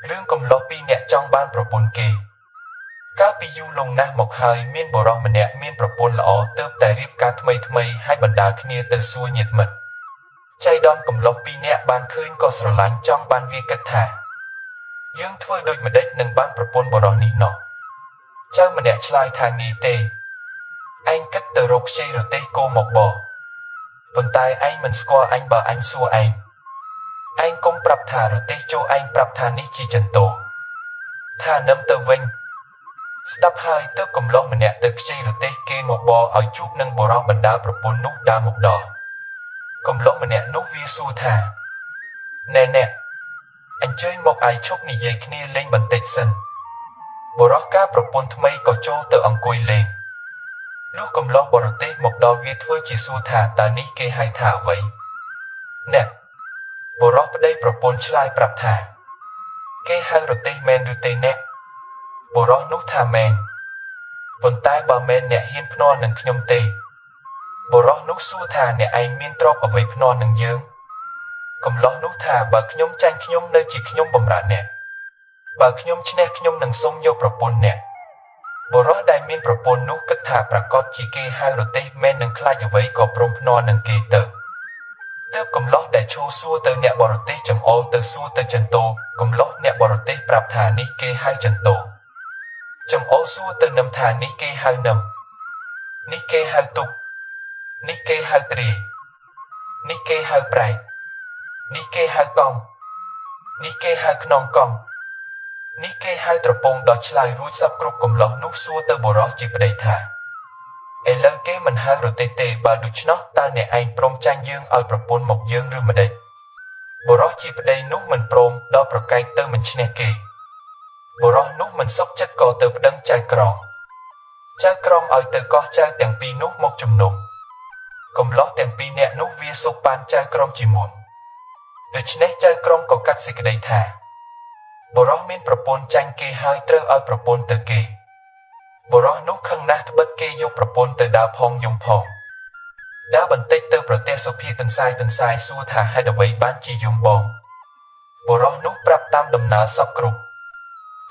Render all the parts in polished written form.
រឿងកំឡោះពីរអ្នកចង់បានប្រពន្ធគេកាលពីយូរលង់ណាស់មកហើយមានបុរសម្នាក់មានប្រពន្ធល្អទើបតែរៀបការថ្មីហើយបណ្ដាគ្នាទៅសួរញាតិមិត្តចៃដន្យកំឡោះពីរនាក់បានឃើញក៏ស្រឡាញ់ចង់បានវាគិតថាយើងធ្វើដូចម្ដេចនឹងបានប្រពន្ធបុរសនេះណោះចៅម្នាក់ឆ្លើយថាងាយទេឯងគិតទៅរកខ្ចីរទេសគោមកបប៉ុន្តែឯងមិនស្គាល់អញបើអញសួរឯងកុំប្រាប់ថារទេសចូលឯងប្រាប់ថានេះជាចន្ទោថានឹមទៅវិញស្ដាប់ហើយទើបកំឡោះម្នាក់ទៅខ្ចីរទេសគេមកបឲ្យជួបនឹងបុរសបណ្ដាប្រពន្ធនោះដើរមកដល់កំឡោះម្នាក់នោះវាសួរថាណែអ្នកអញ្ជើញមកឯងឈប់និយាយគ្នាលេងបន្តិចសិនបុរសការប្រពន្ធថ្មីក៏ចូលទៅអង្គុយលេងលុះកំឡោះបរទេសមកដល់វាធ្វើជាសួរថាតើនេះគេហៅថាអ្វីអ្នកបុរសប្តីប្រពន្ធឆ្លើយប្រាប់ថាគេហៅរទេសមែនឬទេអ្នកបុរសនោះថាមែនប៉ុន្តែបើមែនអ្នកហ៊ានភ្នាល់នឹងខ្ញុំទេបុរសនោះសួរថាអ្នកឯងមានទ្រព្យអ្វីភ្នាល់នឹងយើងកំឡោះនោះថាបើខ្ញុំចាញ់ខ្ញុំនៅជាខ្ញុំបំរើអ្នកបើខ្ញុំឈ្នះខ្ញុំនឹងសុំយកប្រពន្ធអ្នកបុរសដែលមានប្រពន្ធនោះគិតថាប្រកាសជាគេហៅរទេសមែននឹងខ្លាចអ្វីក៏ព្រមភ្នាល់នឹងគេទៅទើបកំឡោះដែលឈោសួរទៅអ្នកបរទេសចង្អុលទៅសួរទៅចន្ទោកំឡោះអ្នកបរទេសប្រាប់ថានេះគេហៅចន្ទោចង្អុលសួរទៅនឹមថានេះគេហៅនឹមនេះគេហៅទុកនេះគេហៅទ្រានេះគេហៅប្រែកនេះគេហៅកង់នេះគេហៅខ្នងកង់នេះគេហៅត្រពងដល់ឆ្លើយរួចសពគ្រប់កំឡោះនោះសួរទៅបុរសជាប្តីថាឥឡូវគេមិនហៅរទេសទេបើដូច្នោះតើអ្នកឯងព្រមចាញ់យើងឲ្យប្រពន្ធមកយើងឬម្ដេចបុរសជាប្តីនោះមិនព្រមដល់ប្រកែកទៅមិនឈ្នះគេបុរសនោះមិនសុខចិត្តក៏ទៅប្តឹងចៅក្រមឲ្យទៅកោះចៅទាំងពីរនោះមកជំនុំកំឡោះទាំងពីរនាក់នោះវាសុកប៉ានចៅក្រមជាមុនដូច្នេះចៅក្រមក៏កាត់សេចក្តីថាបុរសមានប្រពន្ធចាញ់គេហើយត្រូវឲ្យប្រពន្ធទៅគេបុរសនោះខឹងណាស់ត្បិតគេយកប្រពន្ធទៅដើរផងយំផងដើរបន្តិចទៅប្រទះសុភាទន្សាយសួរថាហេតុអ្វីបានជាយំបងបុរសនោះប្រាប់តាមដំណើរសពគ្រប់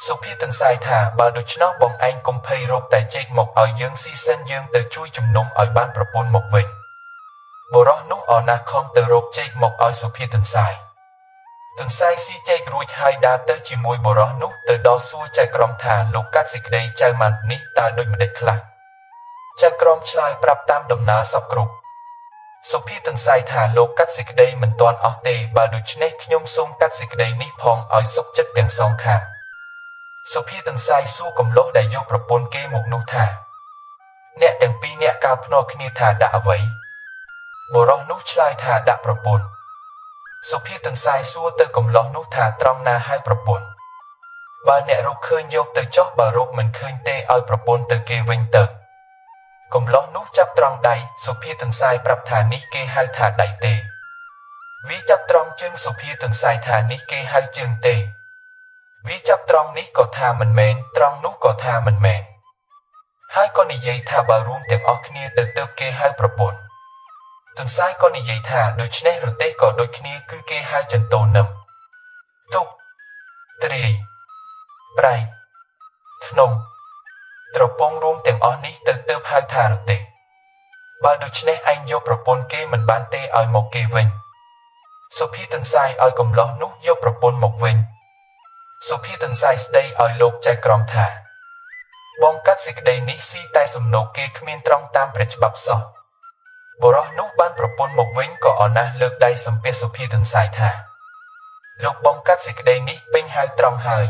សុភាទន្សាយថាបើដូច្នោះបងឯងកុំភ័យរកតែចេកមកឲ្យយើងស៊ីសិនយើងទៅជួយជំនុំឲ្យបានប្រពន្ធមកវិញបុរសនោះអរណាស់ខំទៅរកចេកមកឲ្យសុភាទន្សាយស៊ីចេករួចហើយដើរទៅជាមួយបុរសនោះទៅដល់សួរចៅក្រមថាលោកកាត់សេចក្តីចៅម៉ាន់នេះតើដូចម្ដេចខ្លះចៅក្រមឆ្លើយប្រាប់តាមដំណើរសពគ្រប់សុភាទន្សាយថាលោកកាត់សេចក្តីមិនទាន់អស់ទេបើដូច្នេះខ្ញុំសូមកាត់សេចក្តីនេះផងឲ្យសុខចិត្តទាំងសងខាងសុភាទន្សាយសួរកំឡោះដែលយកប្រពន្ធគេមកនោះថាអ្នកទាំងពីរអ្នកកោតភ្នាល់គ្នាថាដាក់អ្វីបុរសនោះឆ្លើយថាដាក់ប្រពន្ធសុភាទន្សាយសួរទៅកំឡោះនោះថាត្រង់ណាហើយប្រពន្ធបើអ្នករកឃើញយកទៅចោះបើរកមិនឃើញទេឲ្យប្រពន្ធទៅគេវិញទៅកំឡោះនោះចាប់ត្រង់ដៃសុភាទន្សាយប្រាប់ថានេះគេហៅថាដៃទេវាចាប់ត្រង់ជើងសុភាទន្សាយថានេះគេហៅជើងទេវាចាប់ត្រង់នេះក៏ថាមិនមែនត្រង់នោះក៏ថាមិនមែនហើយក៏និយាយថាបើរួមទាំងអស់គ្នាទៅទើបគេហៅប្រពន្ធទន្សាយក៏និយាយថាដូច្នេះរទេសក៏ដូចគ្នាគឺគេហៅចន្ទោនឹមទុកទ្រាយប្រៃធ្នងត្រពងរួមទាំងអស់នេះទៅទើបហៅថារទេសបើដូច្នេះឯងយកប្រពន្ធគេមិនបានទេឲ្យមកគេវិញសុភាទន្សាយឲ្យកំឡោះនោះយកប្រពន្ធមកវិញសុភាទន្សាយស្ដីឲ្យលោកចៅក្រមថាបងកាត់សេចក្តីនេះស៊ីតែសំណូកគេគ្មានត្រង់តាមព្រះច្បាប់សោះបុរសនោះបានប្រពន្ធមកវិញក៏អរណាស់លើកដៃសំពះសុភាទន្សាយថាលោកបងកាត់សេចក្តីនេះពេញហើយត្រង់ហើយ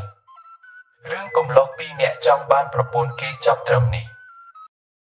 រឿងកំឡោះពីរអ្នកចង់បានប្រពន្ធគេចប់ត្រឹមនេះ